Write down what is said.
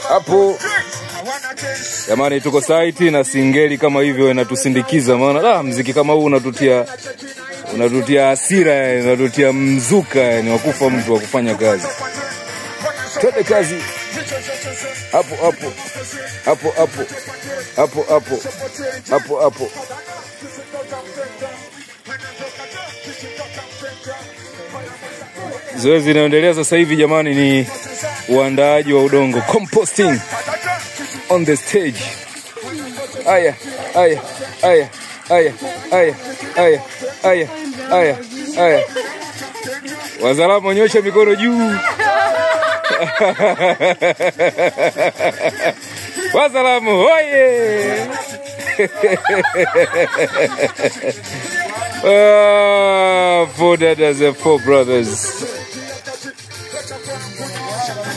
Hapo jamani, tuko site na singeli kama hivyo inatusindikiza, maana muziki kama huu unatutia hasira, unatutia mzuka, yani wakufa mtu wa kufanya kazi. Twende kazi. Hapo. Zoezi linaendelea sasa hivi jamani, ni uandaaji wa udongo, composting on the stage. Aya. Wazalamu nyosha mikono juu. Wazalamu hoye. Four daughters and four brothers.